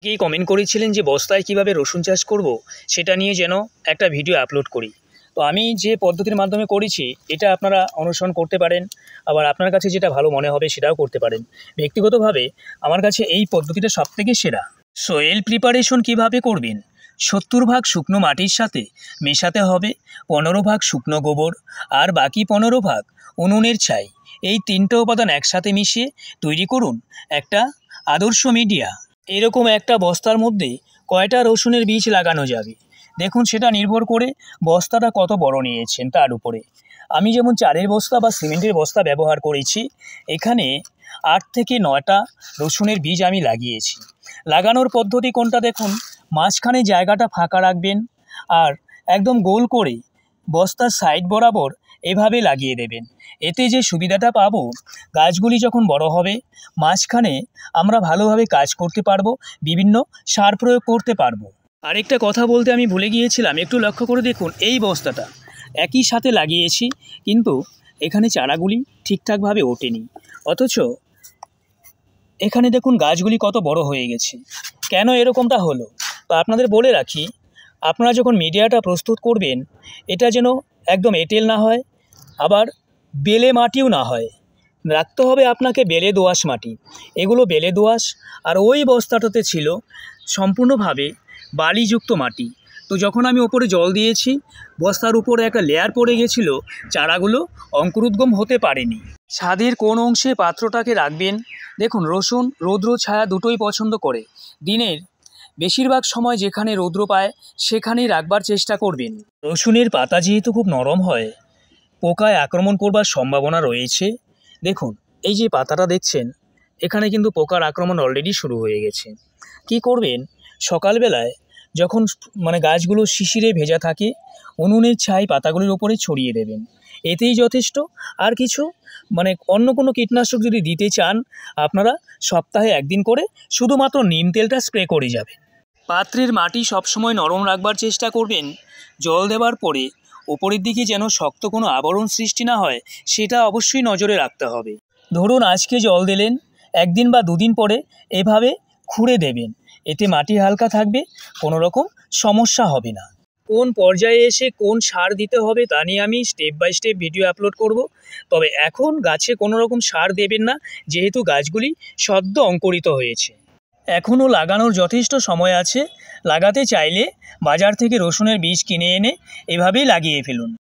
কেই কমেন্ট করেছিলেন যে বস্তায় কিভাবে রসুন চাষ করব সেটা নিয়ে যেন একটা ভিডিও আপলোড করি। তো আমি যে পদ্ধতির মাধ্যমে করেছি এটা আপনারা অনুসরণ করতে পারেন, আবার আপনার কাছে যেটা ভালো মনে হবে সেটাও করতে পারেন। ব্যক্তিগতভাবে আমার কাছে এই পদ্ধতিটা সবথেকে সেরা। সয়েল প্রিপারেশন কিভাবে করবেন? 70 ভাগ শুকনো মাটির সাথে মেশাতে হবে 15 ভাগ শুকনো গোবর আর বাকি 15 ভাগ উনুনের ছাই। এই 3টে উপাদান একসাথে মিশিয়ে তৈরি করুন একটা আদর্শ মিডিয়া। এরকম একটা বস্তার মধ্যে কয়টা রসুনের বীজ লাগানো যাবে দেখুন, সেটা নির্ভর করে বস্তাটা কত বড় নিয়েছেন তার উপরে। আমি যেমন চারের বস্তা বা সিমেন্টের বস্তা ব্যবহার করেছি, এখানে 8 থেকে 9টা রসুনের বীজ আমি লাগিয়েছি। লাগানোর পদ্ধতি কোনটা দেখুন, মাঝখানে জায়গাটা ফাঁকা রাখবেন আর একদম গোল করে বস্তার সাইড বরাবর এভাবে লাগিয়ে দেবেন। এতে যে সুবিধাটা পাবো, গাছগুলি যখন বড় হবে মাঝখানে আমরা ভালোভাবে কাজ করতে পারবো, বিভিন্ন সার প্রয়োগ করতে পারবো। আরেকটা কথা বলতে আমি ভুলে গিয়েছিলাম, একটু লক্ষ্য করে দেখুন এই বস্তাটা একই সাথে লাগিয়েছি কিন্তু এখানে চারাগুলি ঠিকঠাকভাবে ওঠেনি, অথচ এখানে দেখুন গাছগুলি কত বড় হয়ে গেছে। কেন এরকমটা হলো? তো আপনাদের বলে রাখি, আপনারা যখন মিডিয়াটা প্রস্তুত করবেন এটা যেন একদম এঁটেল না হয়, আবার বেলে মাটিও না হয়। রাখতে হবে আপনাকে বেলে দোআঁশ মাটি। এগুলো বেলে দোআঁশ, আর ওই বস্তাটাতে ছিল সম্পূর্ণভাবে বালিযুক্ত মাটি। তো যখন আমি ওপরে জল দিয়েছি বস্তার উপরে একটা লেয়ার পড়ে গেছিলো, চারাগুলো অঙ্কুরোদ্গম হতে পারেনি। ছাদের কোন অংশে পাত্রটাকে রাখবেন? দেখুন, রসুন রৌদ্র ছায়া দুটোই পছন্দ করে। দিনের বেশিরভাগ সময় যেখানে রৌদ্র পায় সেখানেই রাখবার চেষ্টা করবেন। রসুনের পাতা যেহেতু খুব নরম হয়, পোকায় আক্রমণ করবার সম্ভাবনা রয়েছে। দেখুন, এই যে পাতাটা দেখছেন এখানে কিন্তু পোকার আক্রমণ অলরেডি শুরু হয়ে গেছে। কি করবেন, সকালবেলায় যখন গাছগুলো শিশিরে ভেজা থাকে উনুনের ছাই পাতাগুলির ওপরে ছড়িয়ে দেবেন, এতেই যথেষ্ট। আর কিছু অন্য কোনো কীটনাশক যদি দিতে চান আপনারা সপ্তাহে 1 দিন করে শুধুমাত্র নিম তেলটা স্প্রে করে যাবেন। পাত্রের মাটি সবসময় নরম রাখবার চেষ্টা করবেন। জল দেওয়ার পরে ওপরের দিকে যেন শক্ত কোনো আবরণ সৃষ্টি না হয় সেটা অবশ্যই নজরে রাখতে হবে। ধরুন আজকে জল দিলেন, 1 দিন বা 2 দিন পরে এভাবে খুঁড়ে দেবেন, এতে মাটি হালকা থাকবে, কোনো রকম সমস্যা হবে না। কোন পর্যায়ে এসে কোন সার দিতে হবে তা নিয়ে আমি step by step video upload করব। তবে এখন গাছে কোনো রকম সার দেবেন না, যেহেতু গাছগুলি সদ্য অঙ্কুরিত হয়েছে। এখনও লাগানোর যথেষ্ট সময় আছে। লাগাতে চাইলে বাজার থেকে রসুনের বীজ কিনে এনে এভাবেই লাগিয়ে ফেলুন।